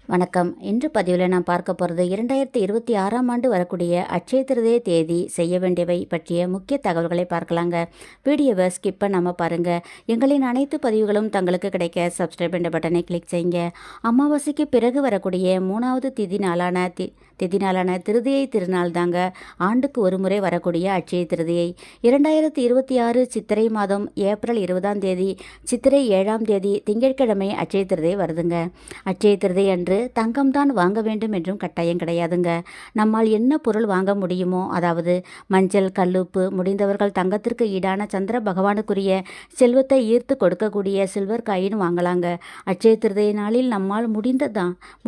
வணக்கம். இன்று பதிவில் நான் பார்க்க போகிறது 2026ஆம் ஆண்டு வரக்கூடிய அட்சய திருதியை தேதி செய்ய வேண்டியவை பற்றிய முக்கிய தகவல்களை பார்க்கலாங்க. வீடியோவை ஸ்கிப் பண்ணாமல் பாருங்கள். எங்களின் அனைத்து பதிவுகளும் தங்களுக்கு கிடைக்க சப்ஸ்கிரைப் என்ற பட்டனை கிளிக் செய்யுங்க. அமாவாசைக்கு பிறகு வரக்கூடிய 3வது திதி நாளான திருதியை திருநாள் தாங்க ஆண்டுக்கு ஒரு முறை வரக்கூடிய அட்சய திருதியை. 2026 சித்திரை மாதம் ஏப்ரல் 20ஆம் தேதி சித்திரை 7ஆம் தேதி திங்கட்கிழமை அட்சய திருதியை வருதுங்க. அட்சய திருதியை அன்று தங்கம்தான் வாங்க வேண்டும் என்றும் கட்டாயம் கிடையாதுங்க. நம்மால் என்ன பொருள் வாங்க முடியுமோ, அதாவது மஞ்சள், கல்லுப்பு, முடிந்தவர்கள் தங்கத்திற்கு ஈடான சந்திர பகவானுக்குரிய செல்வத்தை ஈர்த்து கொடுக்கக்கூடிய சில்வர் காயின் வாங்கலாங்க. அட்சய திருதியை நாளில் நம்மால்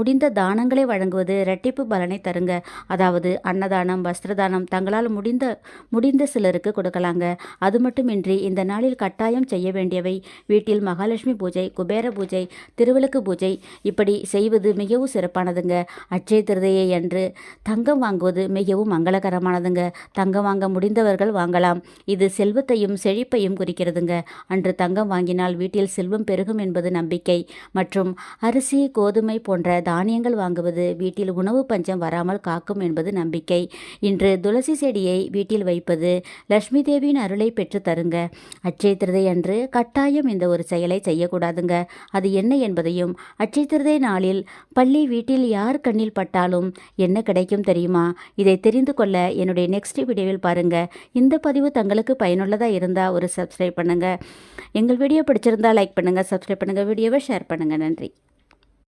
முடிந்த தானங்களை வழங்குவது இரட்டிப்பு பலனை தருங்க. அதாவது அன்னதானம், வஸ்திரதானம் தங்களால் முடிந்த சிலருக்கு கொடுக்கலாங்க. அது மட்டுமின்றி இந்த நாளில் கட்டாயம் செய்ய வேண்டியவை வீட்டில் மகாலட்சுமி பூஜை, குபேர பூஜை, திருவிளக்கு பூஜை இப்படி செய்வது மிகவும் சிறப்பானதுங்க. அட்சய திருதியை அன்று தங்கம் வாங்குவது மிகவும் மங்களகரமானதுங்க. தங்கம் வாங்க முடிந்தவர்கள் வாங்கலாம். இது செல்வத்தையும் செழிப்பையும் குறிக்கிறதுங்க. அன்று தங்கம் வாங்கினால் வீட்டில் செல்வம் பெருகும் என்பது நம்பிக்கை. மற்றும் அரிசி, கோதுமை போன்ற தானியங்கள் வாங்குவது வீட்டில் உணவு பஞ்சம் வராமல் காக்கும் என்பது நம்பிக்கை. இன்று துளசி செடியை வீட்டில் வைப்பது லட்சுமி தேவியின் அருளை பெற்று தருங்க. அட்சய திருதியை அன்று கட்டாயம் இந்த ஒரு செயலை செய்யக்கூடாதுங்க. அது என்ன என்பதையும், அட்சய திருதியை நாளில் பள்ளி வீட்டில் யார் கண்ணில் பட்டாலும் என்ன கிடைக்கும் தெரியுமா? இதை தெரிந்து கொள்ள என்னுடைய நெக்ஸ்ட் வீடியோவில் பாருங்க. இந்த பதிவு தங்களுக்கு பயனுள்ளதாக இருந்தால் ஒரு சப்ஸ்கிரைப் பண்ணுங்க. எங்கள் வீடியோ பிடிச்சிருந்தா லைக் பண்ணுங்க, சப்ஸ்கிரைப் பண்ணுங்க, வீடியோவை ஷேர் பண்ணுங்க. நன்றி.